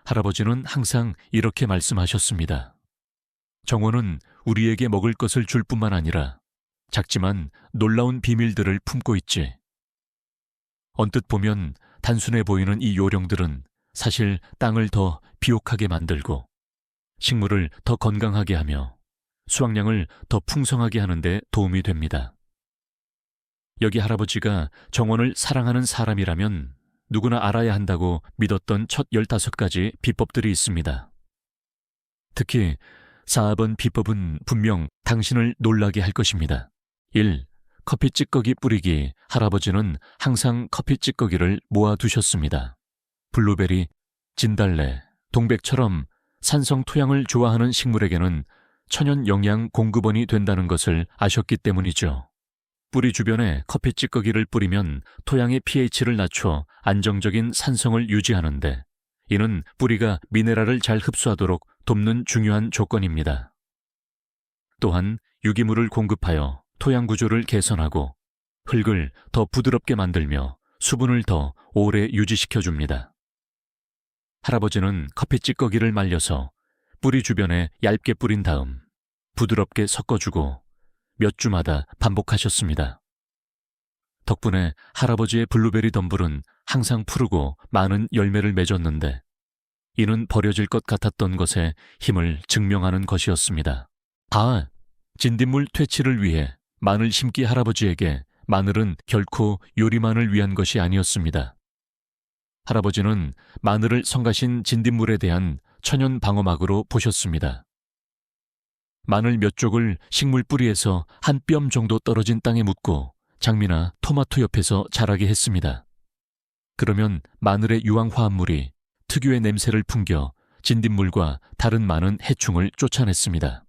할아버지는 항상 이렇게 말씀하셨습니다. 정원은 우리에게 먹을 것을 줄 뿐만 아니라 작지만 놀라운 비밀들을 품고 있지. 언뜻 보면 단순해 보이는 이 요령들은 사실 땅을 더 비옥하게 만들고 식물을 더 건강하게 하며 수확량을 더 풍성하게 하는 데 도움이 됩니다. 여기 할아버지가 정원을 사랑하는 사람이라면 누구나 알아야 한다고 믿었던 첫 15가지 비법들이 있습니다. 특히 4번 비법은 분명 당신을 놀라게 할 것입니다. 1. 커피 찌꺼기 뿌리기. 할아버지는 항상 커피 찌꺼기를 모아두셨습니다. 블루베리, 진달래, 동백처럼 산성 토양을 좋아하는 식물에게는 천연 영양 공급원이 된다는 것을 아셨기 때문이죠. 뿌리 주변에 커피 찌꺼기를 뿌리면 토양의 pH를 낮춰 안정적인 산성을 유지하는데 이는 뿌리가 미네랄을 잘 흡수하도록 돕는 중요한 조건입니다. 또한 유기물을 공급하여 토양 구조를 개선하고 흙을 더 부드럽게 만들며 수분을 더 오래 유지시켜줍니다. 할아버지는 커피 찌꺼기를 말려서 뿌리 주변에 얇게 뿌린 다음 부드럽게 섞어주고 몇 주마다 반복하셨습니다. 덕분에 할아버지의 블루베리 덤불은 항상 푸르고 많은 열매를 맺었는데 이는 버려질 것 같았던 것의 힘을 증명하는 것이었습니다. 진딧물 퇴치를 위해 마늘 심기 할아버지에게 마늘은 결코 요리만을 위한 것이 아니었습니다. 할아버지는 마늘을 성가신 진딧물에 대한 천연 방어막으로 보셨습니다. 마늘 몇 쪽을 식물 뿌리에서 한 뼘 정도 떨어진 땅에 묻고 장미나 토마토 옆에서 자라게 했습니다. 그러면 마늘의 유황화합물이 특유의 냄새를 풍겨 진딧물과 다른 많은 해충을 쫓아냈습니다.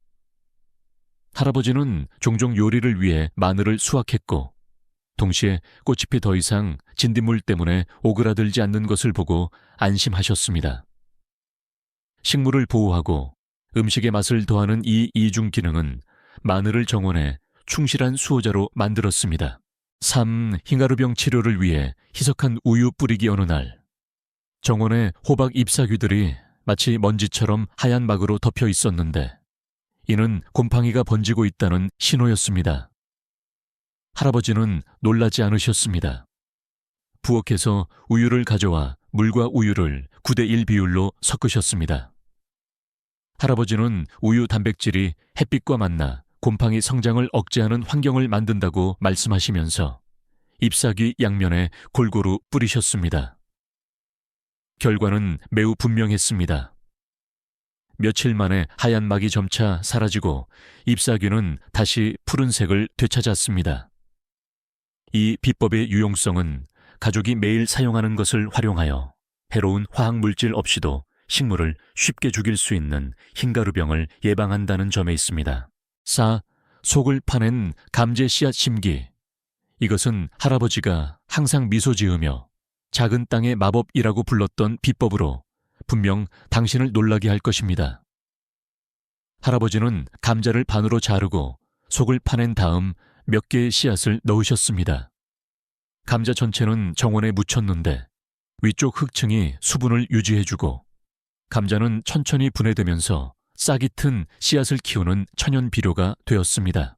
할아버지는 종종 요리를 위해 마늘을 수확했고 동시에 꽃잎이 더 이상 진딧물 때문에 오그라들지 않는 것을 보고 안심하셨습니다. 식물을 보호하고 음식의 맛을 더하는 이 이중 기능은 마늘을 정원에 충실한 수호자로 만들었습니다. 3. 흰가루병 치료를 위해 희석한 우유 뿌리기. 어느 날 정원에 호박 잎사귀들이 마치 먼지처럼 하얀 막으로 덮여 있었는데 이는 곰팡이가 번지고 있다는 신호였습니다. 할아버지는 놀라지 않으셨습니다. 부엌에서 우유를 가져와 물과 우유를 9대1 비율로 섞으셨습니다. 할아버지는 우유 단백질이 햇빛과 만나 곰팡이 성장을 억제하는 환경을 만든다고 말씀하시면서 잎사귀 양면에 골고루 뿌리셨습니다. 결과는 매우 분명했습니다. 며칠 만에 하얀 막이 점차 사라지고 잎사귀는 다시 푸른색을 되찾았습니다. 이 비법의 유용성은 가족이 매일 사용하는 것을 활용하여 해로운 화학물질 없이도 식물을 쉽게 죽일 수 있는 흰가루병을 예방한다는 점에 있습니다. 4. 속을 파낸 감제 씨앗 심기. 이것은 할아버지가 항상 미소 지으며 작은 땅의 마법이라고 불렀던 비법으로 분명 당신을 놀라게 할 것입니다. 할아버지는 감자를 반으로 자르고 속을 파낸 다음 몇 개의 씨앗을 넣으셨습니다. 감자 전체는 정원에 묻혔는데 위쪽 흙층이 수분을 유지해주고 감자는 천천히 분해되면서 싹이 튼 씨앗을 키우는 천연 비료가 되었습니다.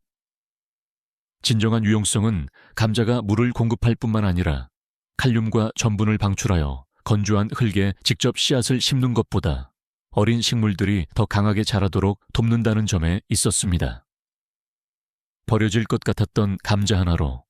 진정한 유용성은 감자가 물을 공급할 뿐만 아니라 칼륨과 전분을 방출하여 건조한 흙에 직접 씨앗을 심는 것보다 어린 식물들이 더 강하게 자라도록 돕는다는 점에 있었습니다. 버려질 것 같았던 감자 하나로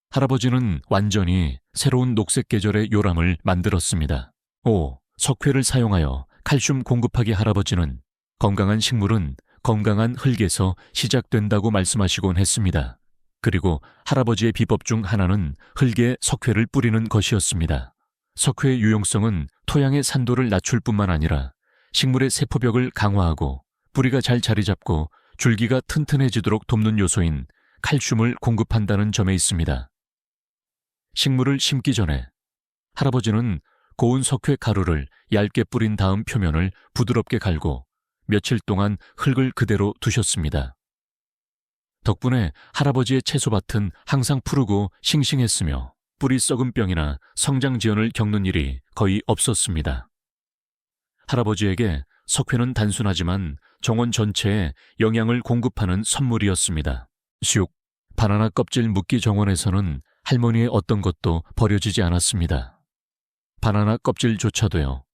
할아버지는 완전히 새로운 녹색 계절의 요람을 만들었습니다. 5. 석회를 사용하여 칼슘 공급하기. 할아버지는 건강한 식물은 건강한 흙에서 시작된다고 말씀하시곤 했습니다. 그리고 할아버지의 비법 중 하나는 흙에 석회를 뿌리는 것이었습니다. 석회의 유용성은 토양의 산도를 낮출 뿐만 아니라 식물의 세포벽을 강화하고 뿌리가 잘 자리 잡고 줄기가 튼튼해지도록 돕는 요소인 칼슘을 공급한다는 점에 있습니다. 식물을 심기 전에 할아버지는 고운 석회 가루를 얇게 뿌린 다음 표면을 부드럽게 갈고 며칠 동안 흙을 그대로 두셨습니다. 덕분에 할아버지의 채소밭은 항상 푸르고 싱싱했으며 뿌리 썩은 병이나 성장 지연을 겪는 일이 거의 없었습니다. 할아버지에게 석회는 단순하지만 정원 전체에 영양을 공급하는 선물이었습니다. 슉! 바나나 껍질 묶기 정원에서는 할머니의 어떤 것도 버려지지 않았습니다. 바나나 껍질조차도요.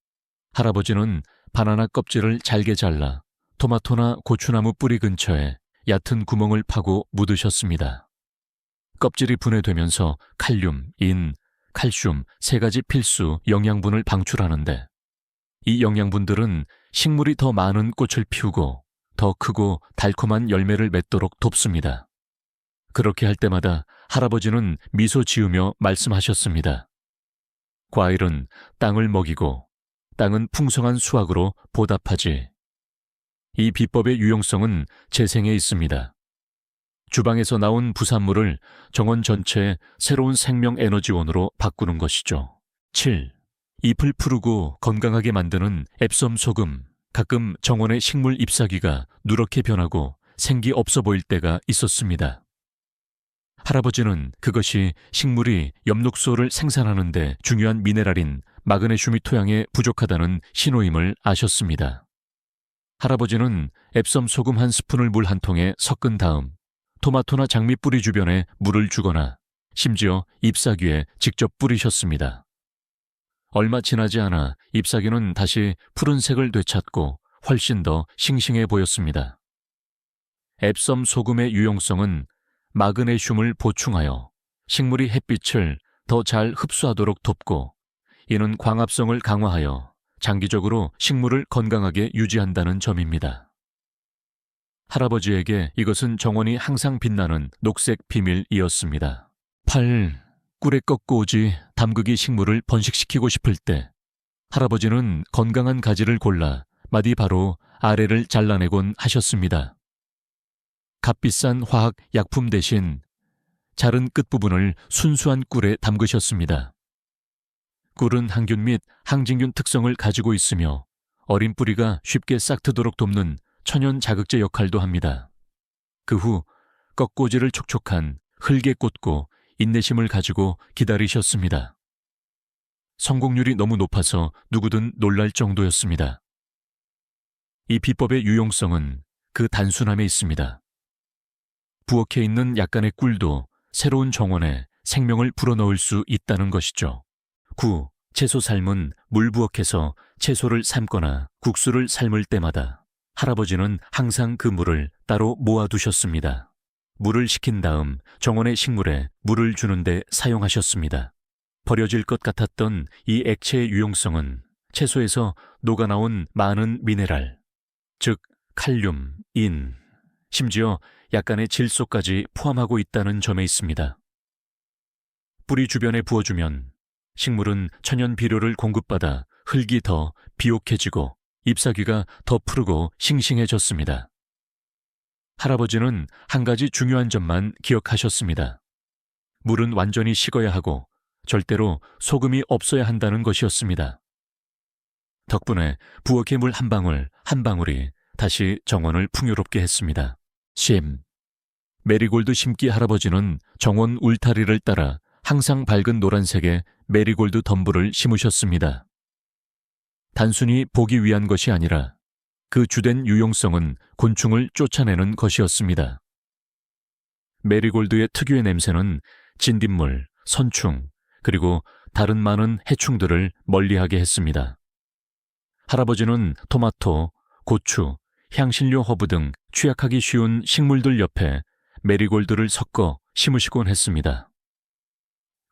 할아버지는 바나나 껍질을 잘게 잘라 토마토나 고추나무 뿌리 근처에 얕은 구멍을 파고 묻으셨습니다. 껍질이 분해되면서 칼륨, 인, 칼슘 세 가지 필수 영양분을 방출하는데 이 영양분들은 식물이 더 많은 꽃을 피우고 더 크고 달콤한 열매를 맺도록 돕습니다. 그렇게 할 때마다 할아버지는 미소 지으며 말씀하셨습니다. 과일은 땅을 먹이고 땅은 풍성한 수확으로 보답하지. 이 비법의 유용성은 재생에 있습니다. 주방에서 나온 부산물을 정원 전체의 새로운 생명 에너지원으로 바꾸는 것이죠. 7. 잎을 푸르고 건강하게 만드는 앱섬 소금. 가끔 정원의 식물 잎사귀가 누렇게 변하고 생기 없어 보일 때가 있었습니다. 할아버지는 그것이 식물이 엽록소를 생산하는 데 중요한 미네랄인 마그네슘이 토양에 부족하다는 신호임을 아셨습니다. 할아버지는 앱섬 소금 한 스푼을 물 한 통에 섞은 다음 토마토나 장미 뿌리 주변에 물을 주거나 심지어 잎사귀에 직접 뿌리셨습니다. 얼마 지나지 않아 잎사귀는 다시 푸른색을 되찾고 훨씬 더 싱싱해 보였습니다. 앱섬 소금의 유용성은 마그네슘을 보충하여 식물이 햇빛을 더 잘 흡수하도록 돕고 이는 광합성을 강화하여 장기적으로 식물을 건강하게 유지한다는 점입니다. 할아버지에게 이것은 정원이 항상 빛나는 녹색 비밀이었습니다. 8. 꿀에 꺾고 오지 담그기 식물을 번식시키고 싶을 때 할아버지는 건강한 가지를 골라 마디 바로 아래를 잘라내곤 하셨습니다. 값비싼 화학 약품 대신 자른 끝부분을 순수한 꿀에 담그셨습니다. 꿀은 항균 및 항진균 특성을 가지고 있으며 어린 뿌리가 쉽게 싹트도록 돕는 천연 자극제 역할도 합니다. 그 후 꺾고지를 촉촉한 흙에 꽂고 인내심을 가지고 기다리셨습니다. 성공률이 너무 높아서 누구든 놀랄 정도였습니다. 이 비법의 유용성은 그 단순함에 있습니다. 부엌에 있는 약간의 꿀도 새로운 정원에 생명을 불어넣을 수 있다는 것이죠. 9. 채소 삶은 물부엌에서 채소를 삶거나 국수를 삶을 때마다 할아버지는 항상 그 물을 따로 모아두셨습니다. 물을 식힌 다음 정원의 식물에 물을 주는데 사용하셨습니다. 버려질 것 같았던 이 액체의 유용성은 채소에서 녹아나온 많은 미네랄, 즉 칼륨, 인, 심지어 약간의 질소까지 포함하고 있다는 점에 있습니다. 뿌리 주변에 부어주면 식물은 천연 비료를 공급받아 흙이 더 비옥해지고 잎사귀가 더 푸르고 싱싱해졌습니다. 할아버지는 한 가지 중요한 점만 기억하셨습니다. 물은 완전히 식어야 하고 절대로 소금이 없어야 한다는 것이었습니다. 덕분에 부엌의 물 한 방울 한 방울이 다시 정원을 풍요롭게 했습니다. 심. 메리골드 심기 할아버지는 정원 울타리를 따라 항상 밝은 노란색의 메리골드 덤불을 심으셨습니다. 단순히 보기 위한 것이 아니라 그 주된 유용성은 곤충을 쫓아내는 것이었습니다. 메리골드의 특유의 냄새는 진딧물, 선충, 그리고 다른 많은 해충들을 멀리하게 했습니다. 할아버지는 토마토, 고추, 향신료 허브 등 취약하기 쉬운 식물들 옆에 메리골드를 섞어 심으시곤 했습니다.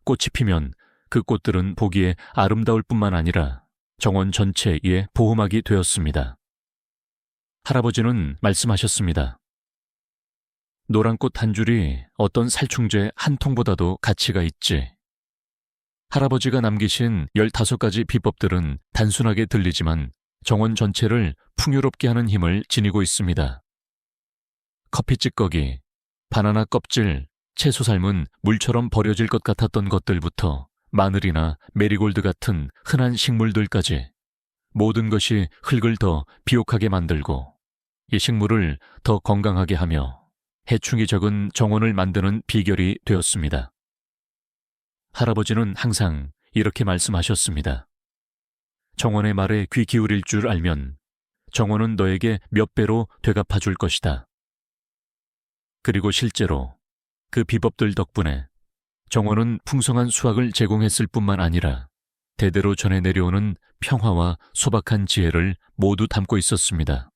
꽃이 피면 그 꽃들은 보기에 아름다울 뿐만 아니라 정원 전체에 보호막이 되었습니다. 할아버지는 말씀하셨습니다. 노란 꽃 한 줄이 어떤 살충제 한 통보다도 가치가 있지. 할아버지가 남기신 15가지 비법들은 단순하게 들리지만 정원 전체를 풍요롭게 하는 힘을 지니고 있습니다. 커피 찌꺼기, 바나나 껍질, 채소 삶은 물처럼 버려질 것 같았던 것들부터 마늘이나 메리골드 같은 흔한 식물들까지 모든 것이 흙을 더 비옥하게 만들고 이 식물을 더 건강하게 하며 해충이 적은 정원을 만드는 비결이 되었습니다. 할아버지는 항상 이렇게 말씀하셨습니다. 정원의 말에 귀 기울일 줄 알면 정원은 너에게 몇 배로 되갚아 줄 것이다. 그리고 실제로 그 비법들 덕분에 정원은 풍성한 수확을 제공했을 뿐만 아니라 대대로 전해 내려오는 평화와 소박한 지혜를 모두 담고 있었습니다.